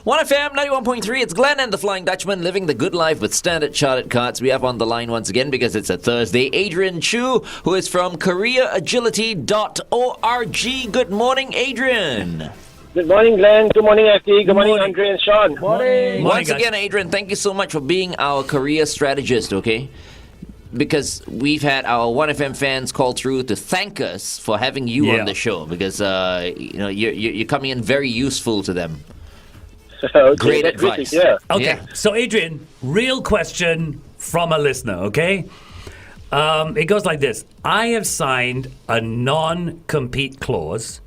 1FM 91.3, it's Glenn and the Flying Dutchman living the good life with Standard Chartered Cards. We have on the line once again because it's a Thursday, Adrian Chu, who is from careeragility.org. Good morning, Adrian. Good morning, Glenn. Good morning, FD. Good morning, Andre and Sean. Morning. Once again, Adrian, thank you so much for being our career strategist, okay? Because we've had our 1FM fans call through to thank us for having you on the show because you're coming in very useful to them. Okay, Great advice. Okay, so Adrian, real question from a listener, okay? It goes like this. I have signed a non-compete clause.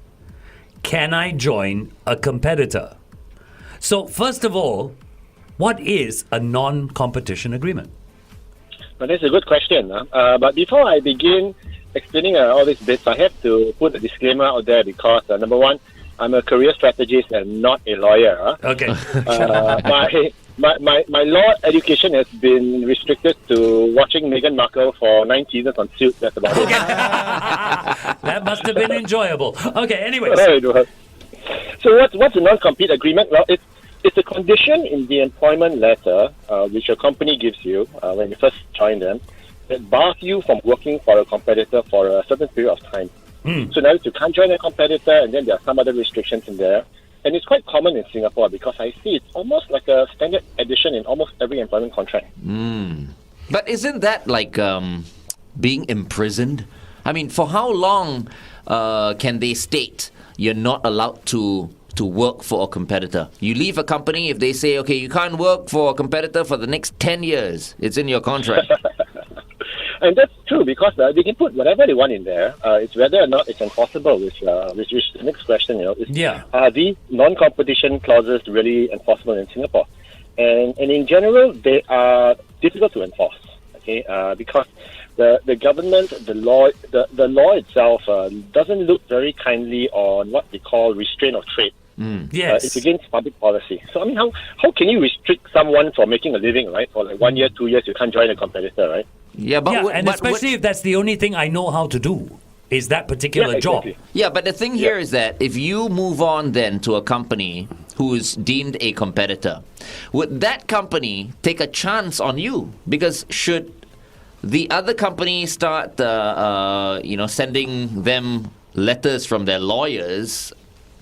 Can I join a competitor? So, first of all, what is a non-competition agreement? Well, that's a good question. But before I begin explaining all these bits, I have to put a disclaimer out there because, number one, I'm a career strategist and not a lawyer. Okay. My law education has been restricted to watching Meghan Markle for 9 seasons on Suits. That's about it. That must have been enjoyable. Okay, anyways. So what's a non-compete agreement? Well, it's a condition in the employment letter which a company gives you when you first join them that bars you from working for a competitor for a certain period of time. So now you can't join a competitor, and then there are some other restrictions in there. And it's quite common in Singapore because I see it's almost like a standard addition in almost every employment contract. But isn't that like being imprisoned? I mean, for how long can they state you're not allowed to work for a competitor? You leave a company if they say, okay, you can't work for a competitor for the next 10 years. It's in your contract. And that's true because they can put whatever they want in there. It's whether or not it's enforceable, which is the next question. Are these non-competition clauses really enforceable in Singapore? And in general, they are difficult to enforce. Okay, because the government, the law itself doesn't look very kindly on what they call restraint of trade. Yes. It's against public policy. So, I mean, how can you restrict someone from making a living, right? For like 1 year, 2 years, you can't join a competitor, right? Yeah, but especially if that's the only thing I know how to do is that particular job. Yeah, but the thing here is that if you move on then to a company who is deemed a competitor, would that company take a chance on you? Because should the other company start, sending them letters from their lawyers,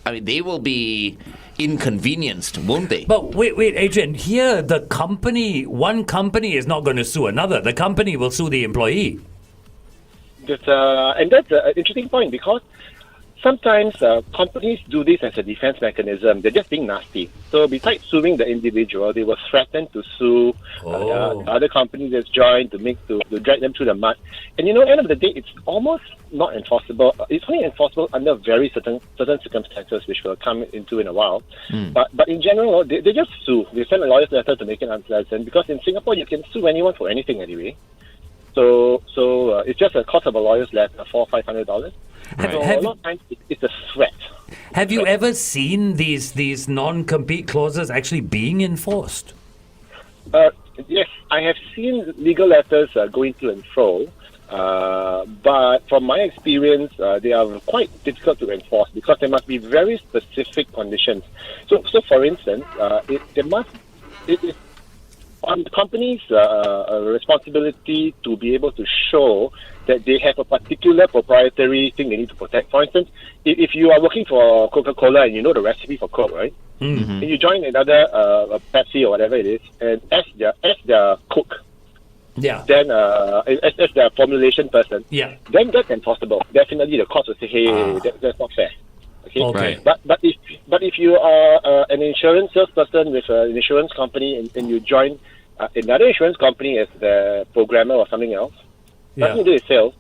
I mean, they will be inconvenienced, won't they? But wait, Adrian, here one company is not going to sue another. The company will sue the employee. That's an interesting point because sometimes companies do this as a defense mechanism. They're just being nasty. So besides suing the individual, they will threaten to sue the other company that's joined to drag them through the mud. And at the end of the day, it's almost not enforceable. It's only enforceable under very certain circumstances, which we'll come into in a while. But in general, they just sue. They send a lawyer's letter to make it unpleasant because in Singapore, you can sue anyone for anything anyway. So it's just a cost of a lawyer's letter, $400-500. Right. So a lot of times it's a threat. Have you ever seen these non-compete clauses actually being enforced? Yes, I have seen legal letters going to and fro, but from my experience, they are quite difficult to enforce because there must be very specific conditions. So for instance, it is on the company's responsibility to be able to show that they have a particular proprietary thing they need to protect. For instance, if you are working for Coca-Cola and you know the recipe for Coke, right? Mm-hmm. And you join another Pepsi or whatever it is, and as their cook, then as their formulation person, then that's enforceable. Definitely, the court will say, "Hey, that's not fair." Okay. But if you are an insurance salesperson with an insurance company and you join another insurance company as the programmer or something else, nothing to do with sales,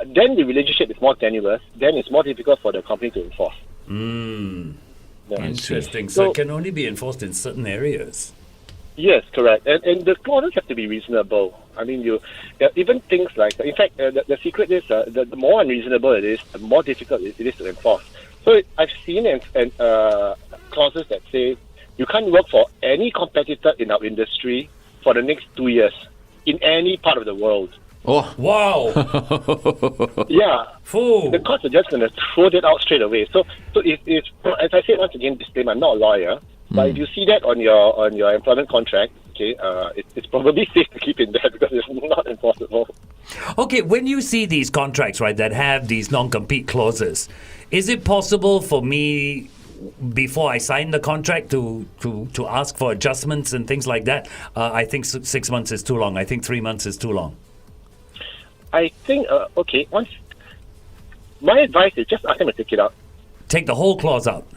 then the relationship is more tenuous. Then it's more difficult for the company to enforce. Interesting. So it can only be enforced in certain areas. Yes, correct. And the clauses have to be reasonable. I mean, even things like, in fact, the secret is the more unreasonable it is, the more difficult it is to enforce. So I've seen clauses that say you can't work for any competitor in our industry for the next 2 years in any part of the world. Oh, wow! Yeah, Ooh. The courts are just going to throw that out straight away. So if as I said once again, disclaimer, I'm not a lawyer, But if you see that on your employment contract, okay, it's probably safe to keep in there because it's not enforceable. Okay, when you see these contracts, right, that have these non-compete clauses, is it possible for me, before I sign the contract, to ask for adjustments and things like that? I think 6 months is too long. I think 3 months is too long. I think, my advice is just ask them to take it out. Take the whole clause out.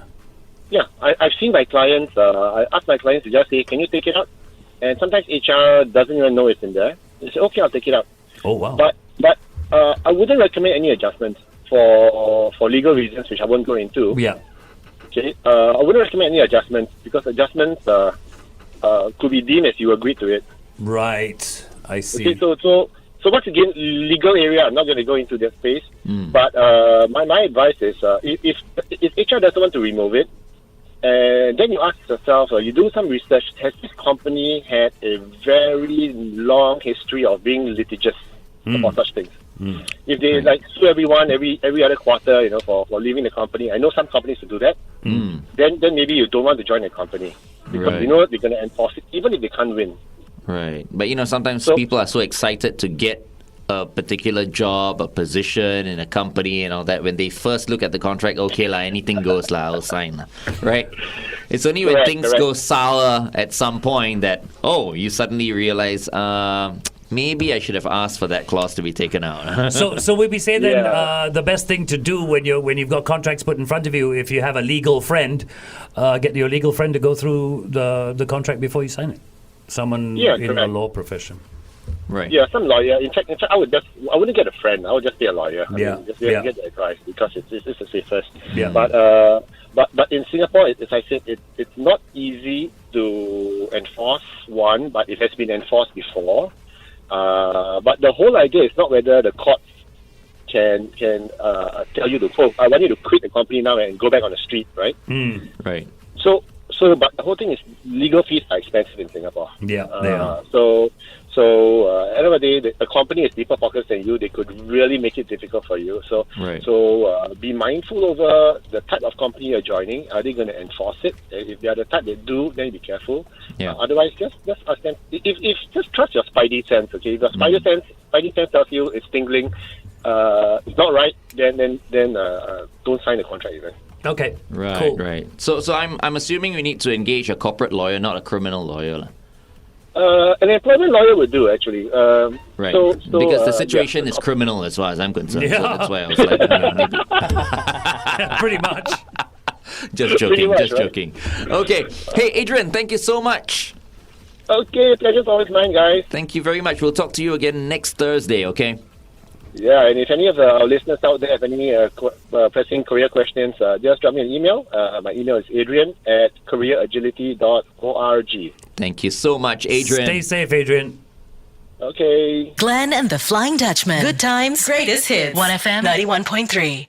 Yeah, I've seen my clients, I ask my clients to just say, can you take it out? And sometimes HR doesn't even know it's in there. They say, okay, I'll take it out. Oh, wow. But I wouldn't recommend any adjustments for legal reasons, which I won't go into. Yeah. Okay, I wouldn't recommend any adjustments because adjustments could be deemed as you agreed to it. Right. I see. Okay, so once again, legal area, I'm not going to go into that space. But my advice is, if HR doesn't want to remove it, and then you ask yourself, you do some research, has this company had a very long history of being litigious about such things? If they sue everyone every other quarter, for leaving the company, I know some companies will do that. Then maybe you don't want to join a company because you know they're going to enforce it, even if they can't win. Right. But, sometimes people are so excited to get a particular job, a position in a company and all that. When they first look at the contract, okay, anything goes, I'll sign. Right? It's only when things go sour at some point that, you suddenly realize, maybe I should have asked for that clause to be taken out. So would we say then the best thing to do when you've got contracts put in front of you, if you have a legal friend, get your legal friend to go through the contract before you sign it? Someone in a law profession. Right. Yeah, some lawyer. In fact, I wouldn't get a friend. I would just be a lawyer. Just get the advice because it's the safest. Yeah. But in Singapore, as I said, it's not easy to enforce one, but it has been enforced before. But the whole idea is not whether the courts can tell you to I want you to quit the company now and go back on the street, right? Right. But the whole thing is legal fees are expensive in Singapore. Yeah, they are. So at the end of the day, a company is deeper pockets than you. They could really make it difficult for you. So be mindful over the type of company you're joining. Are they going to enforce it? If they are the type that do, then be careful. Yeah. Otherwise, just ask them. If just trust your spidey sense. Okay, if your spidey sense tells you it's tingling, it's not right. Then don't sign the contract even. Okay. Right. Cool. Right. So I'm assuming we need to engage a corporate lawyer, not a criminal lawyer. An employment lawyer would do, actually. Right. Because the situation is criminal as far as I'm concerned. Yeah. So that's why I was like, maybe. Pretty much. Just joking. Much, just joking. Okay. Hey, Adrian, thank you so much. Okay, pleasure's always mine, guys. Thank you very much. We'll talk to you again next Thursday, okay? Yeah, and if any of our listeners out there have any pressing career questions, just drop me an email. My email is adrian@careeragility.org. Thank you so much, Adrian. Stay safe, Adrian. Okay. Glenn and the Flying Dutchman. Good times, greatest hits. 1FM 91.3.